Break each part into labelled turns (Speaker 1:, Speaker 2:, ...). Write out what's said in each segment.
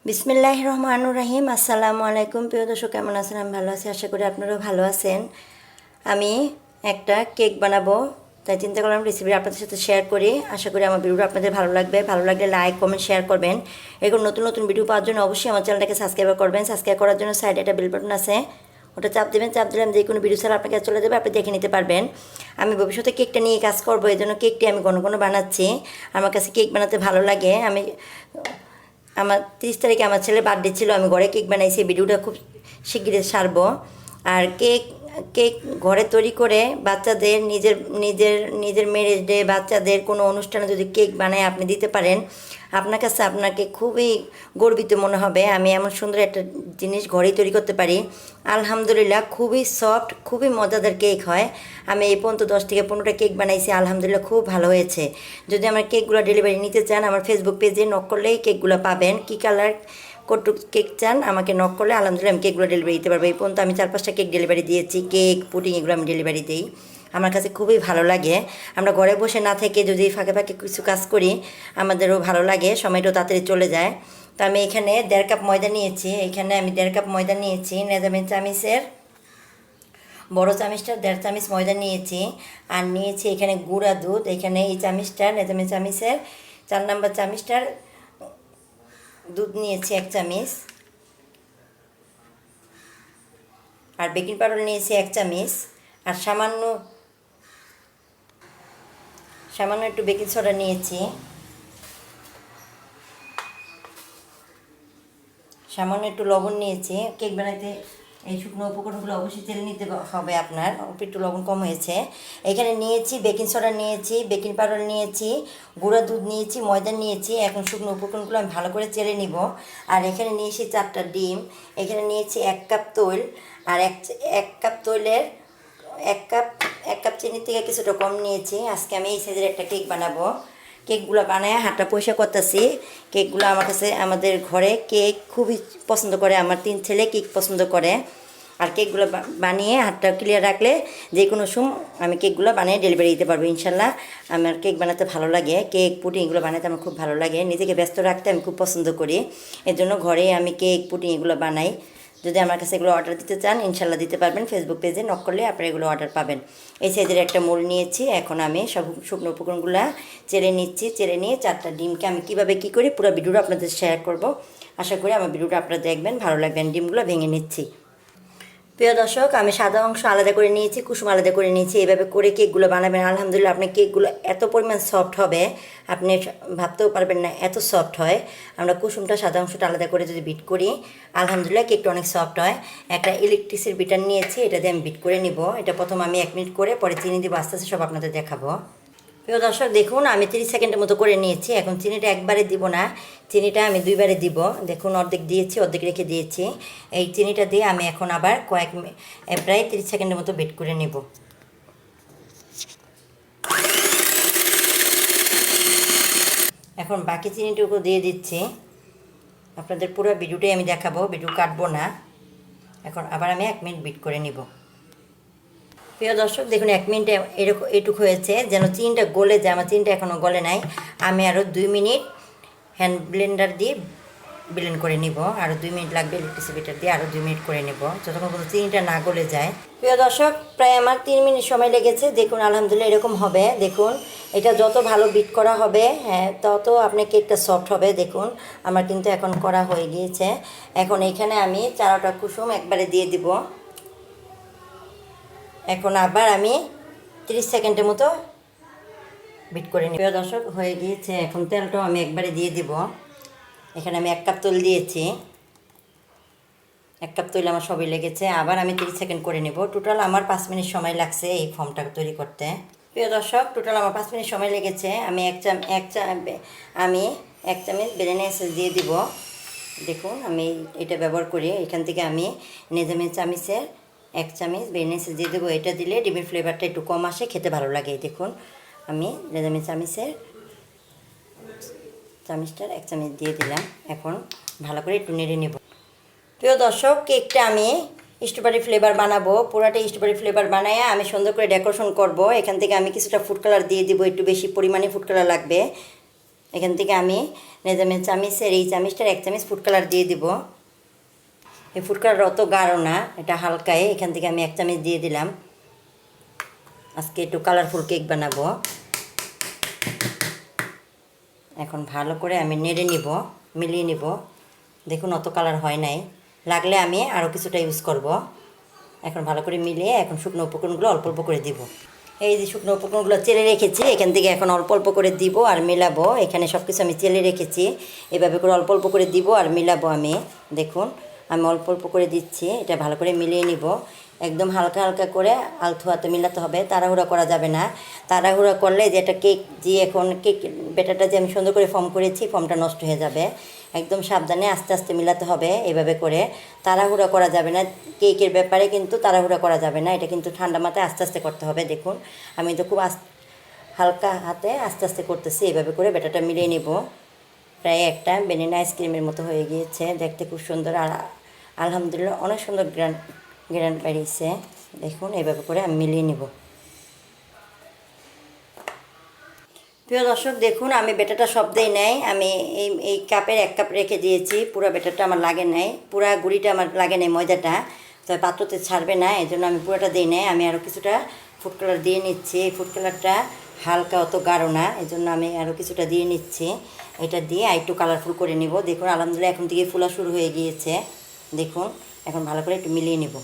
Speaker 1: বিসমিল্লাহির রহমানির রহিম। আসসালামু আলাইকুম। প্রিয় দর্শক, কেমন আছেন? আমি ভালো আছি, আশা করি আপনারাও ভালো আছেন। আমি একটা কেক বানাবো, তাই চিন্তা করলাম রেসিপি আপনাদের সাথে শেয়ার করি। আশা করি আমার ভিডিওটা আপনাদের ভালো লাগবে। ভালো লাগলে লাইক, কমেন্ট, শেয়ার করবেন। এরকম নতুন নতুন ভিডিও পাওয়ার জন্য অবশ্যই আমার চ্যানেলটাকে সাবস্ক্রাইব করবেন। সাবস্ক্রাইব করার জন্য সাইডে একটা বেল বাটন আছে, ওটা চাপ দেবেন। চাপ দিলে আমি যে কোনো ভিডিও ছাড়া আপনাকে চলে যাবে, আপনি দেখে নিতে পারবেন। আমি ভবিষ্যতে কেকটা নিয়ে কাজ করবো, এই জন্য কেকটি আমি ঘন ঘন বানাচ্ছি। আমার কাছে কেক বানাতে ভালো লাগে। আমার 30 তারিখে আমার ছেলের বার্থডে ছিল, আমি ঘরে কেক বানাইছি। ভিডিওটা খুব শিগগিরই ছাড়বো। আর কেক কেক ঘরে তৈরি করে বাচ্চাদের নিজের নিজের নিজের ম্যারেজ ডে, বাচ্চাদের কোনো অনুষ্ঠানে যদি কেক বানায় আপনি দিতে পারেন, আপনার কাছে আপনাকে খুবই গর্বিত মনে হবে। আমি এমন সুন্দর একটা জিনিস ঘরেই তৈরি করতে পারি। আলহামদুলিল্লাহ, খুবই সফট, খুবই মজাদার কেক হয়। আমি এই পর্যন্ত 10 থেকে 15টা কেক বানাইছি, আলহামদুলিল্লাহ খুব ভালো হয়েছে। যদি আমার কেকগুলো ডেলিভারি নিতে চান, আমার ফেসবুক পেজে নক করলেই কেকগুলো পাবেন। কী কালার কটুক কেক চান আমাকে নক করলে আলহামদুলিল্লাহ আমি কেকগুলো ডেলিভারি দিতে পারবো। এই পর্যন্ত আমি 4-5টা কেক ডেলিভারি দিয়েছি। কেক, পুডিং এগুলো আমি ডেলিভারি দিই। আমার কাছে খুবই ভালো লাগে। আমরা ঘরে বসে না থেকে যদি ফাঁকে ফাঁকে কিছু কাজ করি, আমাদেরও ভালো লাগে, সময়টাও তাড়াতাড়ি চলে যায়। তো আমি এখানে 1.5 কাপ ময়দা নিয়েছি। এখানে আমি 1.5 কাপ ময়দা নিয়েছি। মেজারমেন্ট চামিচের বড় চামিচটা 1.5 চামিচ ময়দা নিয়েছি। আর নিয়েছি এখানে গুঁড়া দুধ। এখানে এই চামিচটার, মেজারমেন্ট চামিচের 4 নম্বর চামিচটার দুধ নিয়েছি 1 চামিচ। আর বেকিং পাউডার নিয়েছি 1 চামিচ। আর সামান্য একটু বেকিং সোডা নিয়েছি। সামান্য একটু লবণ নিয়েছি। কেক বানাইতে এই শুকনো উপকরণগুলো অবশ্যই তেল নিতে হবে আপনার। অল্প একটু লবণ কম হয়েছে। এখানে নিয়েছি বেকিং সোডা নিয়েছি, বেকিং পাউডার নিয়েছি, গুঁড়া দুধ নিয়েছি, ময়দা নিয়েছি। এখন শুকনো উপকরণগুলো আমি ভালো করে চেলে নিব। আর এখানে নিয়েছি 4টা ডিম। এখানে নিয়েছি 1 কাপ তৈল। আর এক কাপ তৈলের 1 কাপ চিনির থেকে কিছুটা কম নিয়েছি। আজকে আমি এই সাইজের একটা কেক বানাবো। কেকগুলো বানায় হাতটা পরিষ্কার করতেছি। কেকগুলো আমার কাছে, আমাদের ঘরে কেক খুবই পছন্দ করে। আমার 3 ছেলে কেক পছন্দ করে। আর কেকগুলো বানিয়ে হাতটা ক্লিয়ার রাখলে যে কোনো সময় আমি কেকগুলো বানিয়ে ডেলিভারি দিতে পারবো ইনশাল্লাহ। আমার কেক বানাতে ভালো লাগে। কেক, পুডিং এগুলো বানাতে আমার খুব ভালো লাগে। নিজেকে ব্যস্ত রাখতে আমি খুব পছন্দ করি। এর জন্য ঘরেই আমি কেক, পুডিং এগুলো বানাই। যদি আমার কাছে এগুলো অর্ডার দিতে চান, ইনশাল্লাহ দিতে পারবেন। ফেসবুক পেজে নক করলে আপনারা এগুলো অর্ডার পাবেন। এই সাইজের একটা মোল নিয়েছি। এখন আমি সব শুকনো উপকরণগুলো চেলে নিচ্ছি। চেলে নিয়ে 4টা ডিমকে আমি কীভাবে কী করি পুরো ভিডিওটা আপনাদের শেয়ার করব। আশা করি আমার ভিডিওটা আপনারা দেখবেন, ভালো লাগবেন। ডিমগুলো ভেঙে নিচ্ছি। প্রিয় দর্শক, আমি সাদা অংশ আলাদা করে নিয়েছি, কুসুম আলাদা করে নিয়েছি। এইভাবে করে কেকগুলো বানাবেন, আলহামদুলিল্লাহ আপনার কেকগুলো এত পরিমাণ সফট হবে আপনি ভাবতেও পারবেন না, এত সফট হয়। আমরা কুসুমটা, সাদা অংশটা আলাদা করে যদি বিট করি, আলহামদুলিল্লাহ কেকটা অনেক সফট হয়। একটা ইলেকট্রিসের বিটার নিয়েছি, এটা দিয়ে আমি বিট করে নিব। এটা প্রথম আমি 1 মিনিট করে পরে চিনি দিব, আস্তে আস্তে সব আপনাদের দেখাবো। প্রিয় দর্শক, দেখুন আমি 30 সেকেন্ডের মতো করে নিয়েছি। এখন চিনিটা একবারে দিব না, চিনিটা আমি 2বারে দিব। দেখুন অর্ধেক দিয়েছি, অর্ধেক রেখে দিয়েছি। এই চিনিটা দিয়ে আমি এখন আবার প্রায় 30 সেকেন্ডের মতো বেট করে নেব। এখন বাকি চিনিটুকু দিয়ে দিচ্ছি। আপনাদের পুরো ভিডিওটাই আমি দেখাবো, ভিডিও কাটবো না। এখন আবার আমি 1 মিনিট বিট করে নিব। প্রিয় দর্শক, দেখুন 1 মিনিটে এটুকু হয়েছে, যেন চিনিটা গলে যায়। আমার চিনিটা এখনও গলে নাই। আমি আরও 2 মিনিট হ্যান্ড ব্লেন্ডার দিয়ে ব্লেন্ড করে নিব। আরও 2 মিনিট লাগবে ইলেকট্রিসিটি বিটার দিয়ে, আরও 2 মিনিট করে নেব, যতক্ষণ পর্যন্ত চিনিটা না গলে যায়। প্রিয় দর্শক, প্রায় আমার 3 মিনিট সময় লেগেছে। দেখুন আলহামদুলিল্লাহ এরকম হবে। দেখুন এটা যত ভালো বিট করা হবে, হ্যাঁ, তত আপনার কেকটা সফট হবে। দেখুন আমার কিন্তু এখন করা হয়ে গিয়েছে। এখন এখানে আমি 4টা কুসুম একবারে দিয়ে দিব। এখন আবার আমি 30 সেকেন্ডের মতো বিট করে নিই। প্রিয় দর্শক, হয়ে গিয়েছে। এখন তেলটাও আমি একবারে দিয়ে দিব। এখানে আমি 1 কাপ তেল দিয়েছি। 1 কাপ তেল আমার সবই লেগেছে। আবার আমি 30 সেকেন্ড করে নেব। টোটাল আমার 5 মিনিট সময় লাগছে এই ফর্মটা তৈরি করতে। প্রিয় দর্শক, টোটাল আমার 5 মিনিট সময় লেগেছে। আমি এক চামচ ভ্যানিলা এসেন্স দিয়ে দিব। দেখুন আমি এটা ব্যবহার করি। এখান থেকে আমি মেজারমেন্ট চামিচের 1 চামচ ভ্যানিলা এসেন্স দিয়ে দেবো। এটা দিলে ডিমের ফ্লেভারটা একটু কম আসে, খেতে ভালো লাগে। দেখুন আমি মেজারমেন্ট চামিচটার 1 চামচ দিয়ে দিলাম। এখন ভালো করে একটু নেড়ে নেব। প্রিয় দর্শক, কেকটা আমি স্ট্রবেরি ফ্লেভার বানাবো। পুরাটা স্ট্রবেরি ফ্লেভার বানায় আমি সুন্দর করে ডেকোরেশন করব। এখান থেকে আমি কিছুটা ফুড কালার দিয়ে দিব, একটু বেশি পরিমাণে ফুড কালার লাগবে। এখান থেকে আমি নেজামের চামিচের এই চামিচটার 1 চামচ ফুড কালার দিয়ে দিব। এই ফুড কালার অত গাঢ় না, এটা হালকায়, এখান থেকে আমি 1 চামচ দিয়ে দিলাম। আজকে একটু কালারফুল কেক বানাবো। এখন ভালো করে আমি নেড়ে নিব, মিলিয়ে নিব। দেখুন অত কালার হয় নাই, লাগলে আমি আরও কিছুটা ইউজ করব। এখন ভালো করে মিলিয়ে এখন শুকনো উপকরণগুলো অল্প অল্প করে দিব। এই যে শুকনো উপকরণগুলো চেলে রেখেছি, এখান থেকে এখন অল্প অল্প করে দিব আর মেলাবো। এখানে সব কিছু আমি চেলে রেখেছি, এভাবে করে অল্প অল্প করে দিব আর মেলাবো আমি। দেখুন আমি অল্প অল্প করে দিচ্ছি, এটা ভালো করে মিলিয়ে নিব। একদম হালকা হালকা করে আলতো হাতে মিলাতে হবে, তাড়াহুড়া করা যাবে না। তাড়াহুড়া করলে যে একটা কেক যে এখন কেক ব্যাটারটা যে আমি সুন্দর করে ফর্ম করেছি, ফর্মটা নষ্ট হয়ে যাবে। একদম সাবধানে আস্তে আস্তে মিলাতে হবে, এভাবে করে। তাড়াহুড়া করা যাবে না, কেকের ব্যাপারে কিন্তু তাড়াহুড়া করা যাবে না, এটা কিন্তু ঠান্ডা মাথায় আস্তে আস্তে করতে হবে। দেখুন আমি তো খুব হালকা হাতে আস্তে আস্তে করতেছি, এভাবে করে ব্যাটারটা মিলিয়ে নিব। প্রায় একটা ভ্যানিলা আইসক্রিমের মতো হয়ে গিয়েছে, দেখতে খুব সুন্দর। আর আলহামদুলিল্লাহ অনেক সুন্দর গ্রান বেরিয়েছে। দেখুন এভাবে করে আমি মিলিয়ে নিব। প্রিয় দর্শক দেখুন আমি ব্যাটারটা সব দেই নাই, আমি এই কাপের 1 কাপ রেখে দিয়েছি। পুরো ব্যাটারটা আমার লাগে নাই, পুরা গুঁড়িটা আমার লাগে নাই ময়দাটা, তবে পাত্রতে ছাড়বে না, এই জন্য আমি পুরোটা দিই নাই। আমি আরও কিছুটা ফুড কালার দিয়ে নিচ্ছি। এই ফুড কালারটা হালকা, অত গাঢ় না, এই জন্য আমি আরও কিছুটা দিয়ে নিচ্ছি। এটা দিয়ে আর একটু কালারফুল করে নিব। দেখুন আলহামদুলিল্লাহ এখন থেকে ফোলা শুরু হয়ে গিয়েছে। দেখুন এখন ভালো করে একটু মিলিয়ে নিব।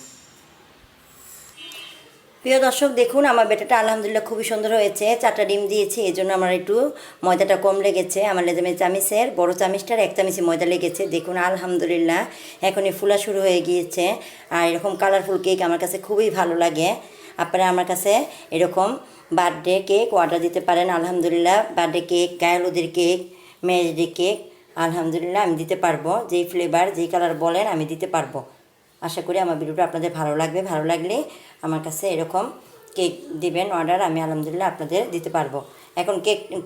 Speaker 1: প্রিয় দর্শক দেখুন আমার ব্যাটারটা আলহামদুলিল্লাহ খুবই সুন্দর হয়েছে। 4টা ডিম দিয়েছি, এই জন্য আমার একটু ময়দাটা কম লেগেছে। আমার লেজামের চামিচের বড় চামিচটার 1 চামিচই ময়দা লেগেছে। দেখুন আলহামদুলিল্লাহ এখনই ফুলা শুরু হয়ে গিয়েছে। আর এরকম কালারফুল কেক আমার কাছে খুবই ভালো লাগে। আপনারা আমার কাছে এরকম বার্থডে কেক অর্ডার দিতে পারেন। আলহামদুলিল্লাহ বার্থডে কেক, গায়ে হলুদের কেক, ম্যারেজ কেক আলহামদুলিল্লাহ আমি দিতে পারবো। যেই ফ্লেভার যেই কালার বলেন আমি দিতে পারবো। আশা করি আমার ভিডিওটা আপনাদের ভালো লাগবে। ভালো লাগলে আমার কাছে এরকম কেক দিবেন অর্ডার, আমি আলহামদুলিল্লাহ আপনাদের দিতে পারবো। এখন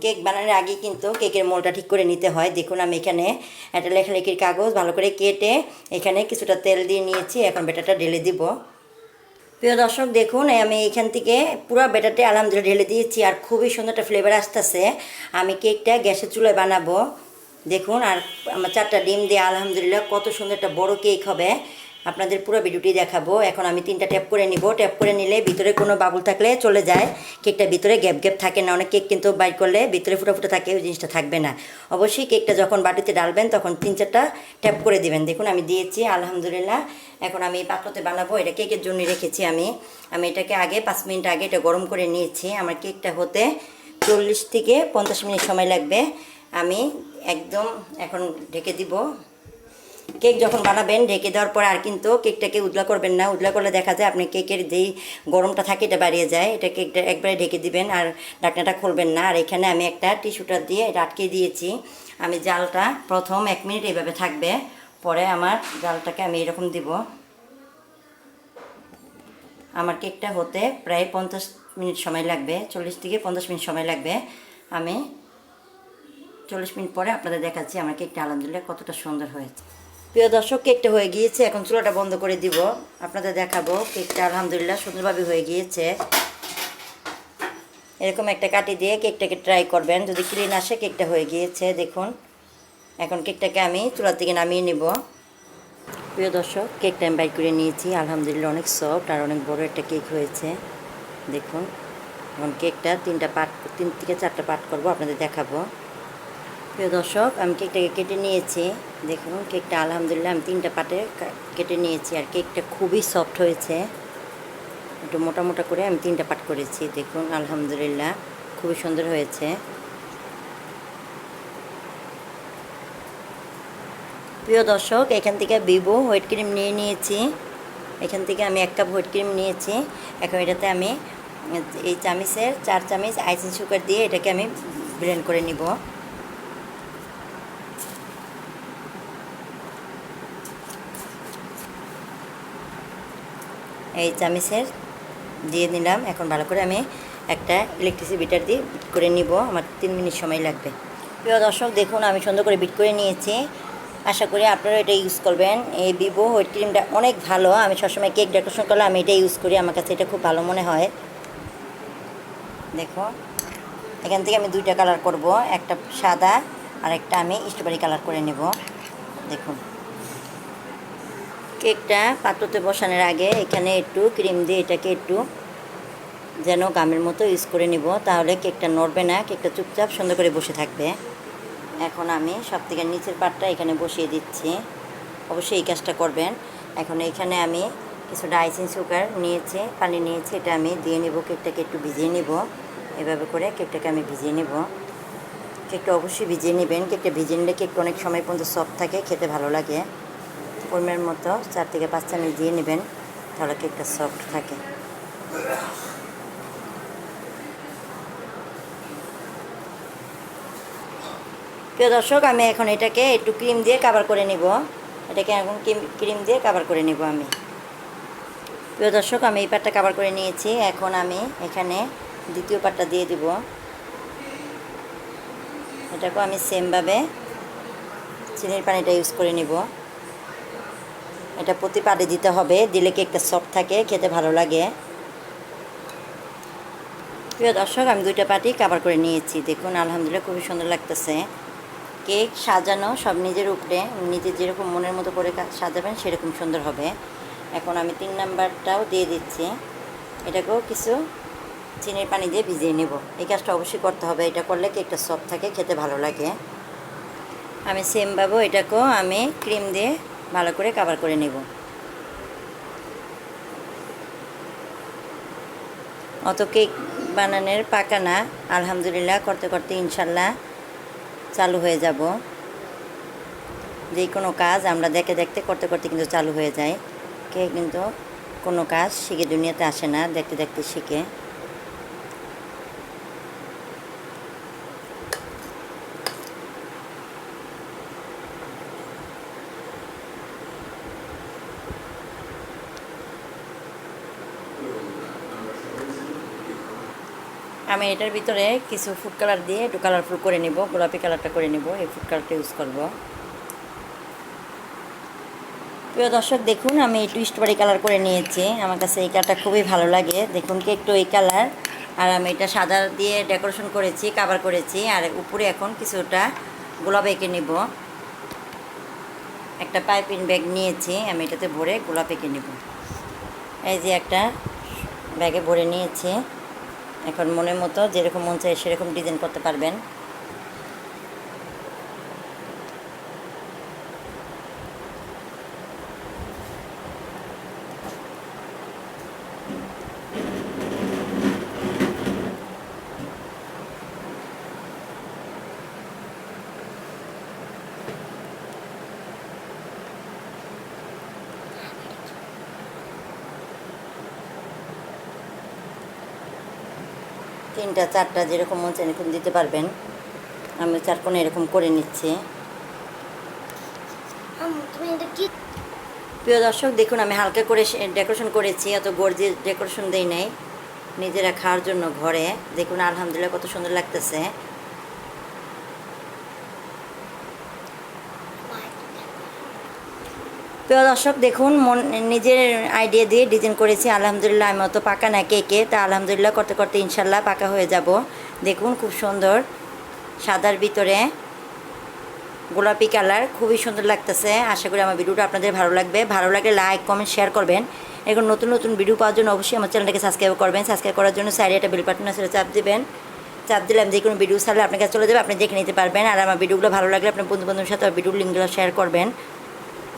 Speaker 1: কেক বানানোর আগে কিন্তু কেকের মোলটা ঠিক করে নিতে হয়। দেখুন আমি এখানে একটা লেখালেখির কাগজ ভালো করে কেটে এখানে কিছুটা তেল দিয়ে নিয়েছি। এখন ব্যাটারটা ঢেলে দিব। প্রিয় দর্শক দেখুন আমি এখান থেকে পুরো ব্যাটারটা আলহামদুলিল্লাহ ঢেলে দিয়েছি, আর খুবই সুন্দর একটা ফ্লেভার আসতেছে। আমি কেকটা গ্যাসের চুলায় বানাবো। দেখুন আর আমার 4টা ডিম দিয়ে আলহামদুলিল্লাহ কত সুন্দর একটা বড় কেক হবে। আপনাদের পুরো ভিডিওটি দেখাবো। এখন আমি 3টা ট্যাপ করে নিব। ট্যাপ করে নিলে ভিতরে কোনো বাবুল থাকলে চলে যায়, কেকটা ভিতরে গ্যাপ গ্যাপ থাকে না। অনেক কেক কিন্তু বাইর করলে ভিতরে ফুটা ফুটা থাকে, ওই জিনিসটা থাকবে না। অবশ্যই কেকটা যখন বাটিতে ডালবেন তখন 3-4টা ট্যাপ করে দিবেন। দেখুন আমি দিয়েছি আলহামদুলিল্লাহ। এখন আমি পাত্রতে বানাবো। এটা কেকের জন্য রেখেছি আমি এটাকে আগে 5 মিনিট আগে এটা গরম করে নিয়েছি। আমার কেকটা হতে 40 থেকে 50 মিনিট সময় লাগবে। আমি একদম এখন ঢেকে দিব। কেক যখন বানাবেন ঢেকে দেওয়ার পর আর কিন্তু কেকটাকে উদলা করবেন না। উদলা করলে দেখা যায় আপনি কেকের যেই গরমটা থাকে এটা বাড়িয়ে যায়। এটা কেকটা একবারে ঢেকে দিবেন আর ঢাকনাটা খুলবেন না। আর এখানে আমি একটা টিস্যুটা দিয়ে এটা আটকে দিয়েছি। আমি জালটা প্রথম 1 মিনিট এইভাবে থাকবে, পরে আমার জালটাকে আমি এরকম দিব। আমার কেকটা হতে প্রায় 50 মিনিট সময় লাগবে, 40 থেকে 50 মিনিট সময় লাগবে। আমি 40 মিনিট পরে আপনাদের দেখাচ্ছি আমার কেকটা আলহামদুলিল্লাহ কতটা সুন্দর হয়েছে। প্রিয় দর্শক কেকটা হয়ে গিয়েছে, এখন চুলাটা বন্ধ করে দিব। আপনাদের দেখাবো কেকটা আলহামদুলিল্লাহ সুন্দরভাবে হয়ে গিয়েছে। এরকম একটা কাটি দিয়ে কেকটাকে ট্রাই করবেন, যদি ক্লিন আসে কেকটা হয়ে গিয়েছে। দেখুন এখন কেকটাকে আমি চুলা থেকে নামিয়ে নিব। প্রিয় দর্শক কেকটা আমি বাইর করে নিয়েছি। আলহামদুলিল্লাহ অনেক সফট আর অনেক বড় একটা কেক হয়েছে। দেখুন এখন কেকটা 3 থেকে 4টা পার্ট করব, আপনাদের দেখাবো। প্রিয় দর্শক আমি কেকটাকে কেটে নিয়েছি। দেখুন কেকটা আলহামদুলিল্লাহ আমি 3টা পার্টে কেটে নিয়েছি। আর কেকটা খুবই সফট হয়েছে, একটু মোটা মোটা করে আমি 3টা পার্ট করেছি। দেখুন আলহামদুলিল্লাহ খুবই সুন্দর হয়েছে। প্রিয় দর্শক এখান থেকে ভিভো হুইপ ক্রিম নিয়ে নিয়েছি। এখান থেকে আমি 1 কাপ হুইপ ক্রিম নিয়েছি। এখন এটাতে আমি এই চামিচের 4 চামচ আইসিং সুগার দিয়ে এটাকে আমি ব্লেন্ড করে নিব। এই চামিচের দিয়ে নিলাম। এখন ভালো করে আমি একটা ইলেকট্রিসিটি বিটার দিয়ে বিট করে নিব। আমার 3 মিনিট সময় লাগবে। প্রিয় দর্শক দেখুন আমি সুন্দর করে বিট করে নিয়েছি। আশা করি আপনারা এটা ইউজ করবেন। এই ভিভো হুইপ ক্রিমটা অনেক ভালো। আমি সবসময় কেক ডেকোরেশন করলে আমি এটা ইউজ করি, আমার কাছে এটা খুব ভালো মনে হয়। দেখো এখান থেকে আমি 2টা কালার করব, একটা সাদা আরেকটা আমি স্ট্রবেরি কালার করে নেব। দেখুন কেকটা পাত্রতে বসানোর আগে এখানে একটু ক্রিম দিয়ে এটাকে একটু যেন গামের মতো ইউজ করে নিব, তাহলে কেকটা নড়বে না, কেকটা চুপচাপ সুন্দর করে বসে থাকবে। এখন আমি সব থেকে নিচের পাটটা এখানে বসিয়ে দিচ্ছি। অবশ্যই এই কাজটা করবেন। এখন এখানে আমি কিছুটা আইসিং সুগার নিয়েছি, পানি নিয়েছি, এটা আমি দিয়ে নেব। কেকটাকে একটু ভিজিয়ে নেব, এভাবে করে কেকটাকে আমি ভিজিয়ে নেব। কেকটা অবশ্যই ভিজিয়ে নেবেন। কেকটা ভিজিয়ে নিলে কেকটা অনেক সময় পর্যন্ত সফট থাকে, খেতে ভালো লাগে। পরিমাণ মতো 4 থেকে 5 চামচ দিয়ে নেবেন, তাহলে কেকটা সফট থাকে। প্রিয় দর্শক, আমি এখন এটাকে একটু ক্রিম দিয়ে কভার করে নেব। এটাকে এখন ক্রিম দিয়ে কভার করে নেব আমি। প্রিয় দর্শক, আমি এই পাটটা কভার করে নিয়েছি। এখন আমি এখানে দ্বিতীয় পাটটা দিয়ে দিব। এটাকেও আমি সেমভাবে চিনির পানিটা ইউজ করে নেব। এটা প্রতি পাটে দিতে হবে, দিলে কেকটা সফট থাকে, খেতে ভালো লাগে। প্রিয় দর্শক, আমি 2টা পাটই কভার করে নিয়েছি। দেখুন আলহামদুলিল্লাহ খুবই সুন্দর লাগতেছে। কেক সাজানো সব নিজের উপরে, নিজের যেরকম মনের মতো করে সাজাবেন সেরকম সুন্দর হবে। এখন আমি 3 নাম্বারটাও দিয়ে দিচ্ছি। এটাকেও কিছু চিনির পানি দিয়ে ভিজিয়ে নেব। এই কাজটা অবশ্যই করতে হবে, এটা করলে কেকটা সফট থাকে, খেতে ভালো লাগে। আমি সেমভাবে এটাকেও আমি ক্রিম দিয়ে ভালো করে কভার করে নেব। অত কেক বানানোর পাকা না, আলহামদুলিল্লাহ করতে করতে ইনশাল্লাহ চালু হয়ে যাব। যে কোনো কাজ আমরা দেখতে দেখতে করতে করতে কিন্তু চালু হয়ে যায়। কেক কিন্তু কোনো কাজ শিখে দুনিয়াতে আসে না, দেখতে দেখতে শিখে। আমি এটার ভিতরে কিছু ফুড কালার দিয়ে একটু কালারফুল করে নেব, গোলাপি কালারটা করে নেব। এই ফুড কালারটা ইউজ করব। প্রিয় দর্শক, দেখুন আমি একটু স্ট্রবেরি কালার করে নিয়েছি। আমার কাছে এই কালারটা খুবই ভালো লাগে। দেখুন কি একটু এই কালার, আর আমি এটা সাদা দিয়ে ডেকোরেশন করেছি, কাভার করেছি। আর উপরে এখন কিছুটা গোলাপ এঁকে নেব। একটা পাইপিং ব্যাগ নিয়েছি, আমি এটাতে ভরে গোলাপ এঁকে নেব। এই যে একটা ব্যাগে ভরে নিয়েছি। এখন মনের মতো যেরকম মন চায় সেরকম ডিজাইন করতে পারবেন। তিনটা চারটা যেরকম মন চায় এরকম দিতে পারবেন। আমি 4 কোণে এরকম করে নিচ্ছি। প্রিয় দর্শক, দেখুন আমি হালকা করে ডেকোরেশন করেছি, অত গর্জিয়াস ডেকোরেশন দেই নাই, নিজেরা খাওয়ার জন্য ঘরে। দেখুন আলহামদুলিল্লাহ কত সুন্দর লাগতেছে। প্রিয় দর্শক, দেখুন নিজের আইডিয়া দিয়ে ডিজাইন করেছি। আলহামদুলিল্লাহ আমি অত পাকা না কেকে, তা আলহামদুলিল্লাহ করতে করতে ইনশাল্লাহ পাকা হয়ে যাব। দেখুন খুব সুন্দর, সাদার ভিতরে গোলাপি কালার, খুবই সুন্দর লাগতেছে। আশা করি আমার ভিডিওটা আপনাদের ভালো লাগবে। ভালো লাগলে লাইক কমেন্ট শেয়ার করবেন। এখন নতুন নতুন ভিডিও পাওয়ার জন্য অবশ্যই আমার চ্যানেলটাকে সাবস্ক্রাইব করবেন। সাবস্ক্রাইব করার জন্য সাইডে একটা বেল বাটন আছে, চাপ দেবেন। চাপ দিলে আমি যে কোনো ভিডিও ছাড়লে আপনার কাছে চলে যাবে, আপনি দেখে নিতে পারবেন। আর আমার ভিডিওগুলো ভালো লাগলে আপনার বন্ধু বান্ধবের সাথে ভিডিওর লিঙ্কগুলো শেয়ার করবেন।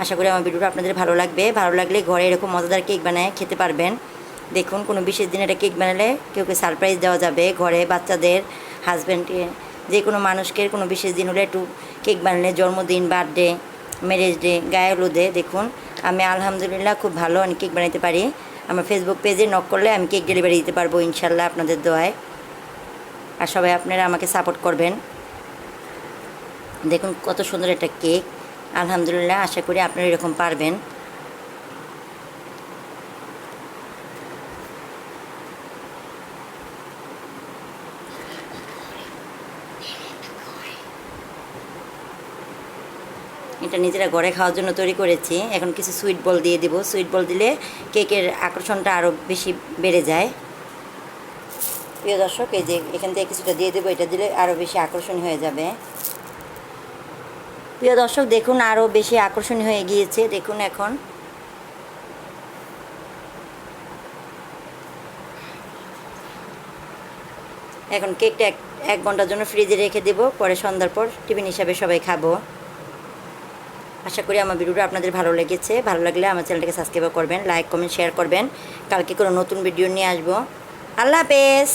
Speaker 1: আশা করি আমার ভিডিওটা আপনাদের ভালো লাগবে। ভালো লাগলে ঘরে এরকম মজাদার কেক বানায় খেতে পারবেন। দেখুন কোনো বিশেষ দিনে একটা কেক বানালে কেউকে সারপ্রাইজ দেওয়া যাবে। ঘরে বাচ্চাদের, হাজব্যান্ডকে, যে কোনো মানুষকে কোনো বিশেষ দিন হলে একটু কেক বানালে, জন্মদিন, বার্থডে, ম্যারেজ ডে, গায়ে হলুদে। দেখুন আমি আলহামদুলিল্লাহ খুব ভালো আমি কেক বানাতে পারি। আমার ফেসবুক পেজে নক করলে আমি কেক ডেলিভারি দিতে পারবো ইনশাল্লাহ আপনাদের দোয়ায়। আর সবাই আপনারা আমাকে সাপোর্ট করবেন। দেখুন কত সুন্দর একটা কেক। আলহামদুলিল্লাহ আশা করি আপনারা এরকম পারবেন। এটা নিজেরা ঘরে খাওয়ার জন্য তৈরি করেছি। এখন কিছু সুইট বল দিয়ে দেব। সুইট বল দিলে কেকের আকর্ষণটা আরও বেশি বেড়ে যায়। প্রিয় দর্শক, এই যে এখান থেকে কিছুটা দিয়ে দেবো, এটা দিলে আরও বেশি আকর্ষণ হয়ে যাবে। প্রিয় দর্শক দেখুন আরও বেশি আকর্ষণীয় হয়ে গিয়েছে। দেখুন এখন কেকটা এক ঘন্টার জন্য ফ্রিজে রেখে দেব, পরে সন্ধ্যার পর টিফিন হিসাবে সবাই খাবো। আশা করি আমার ভিডিওটা আপনাদের ভালো লেগেছে। ভালো লাগলে আমার চ্যানেলটাকে সাবস্ক্রাইব করবেন, লাইক কমেন্ট শেয়ার করবেন। কালকে কোনো নতুন ভিডিও নিয়ে আসবো। আল্লাহ হাফেজ।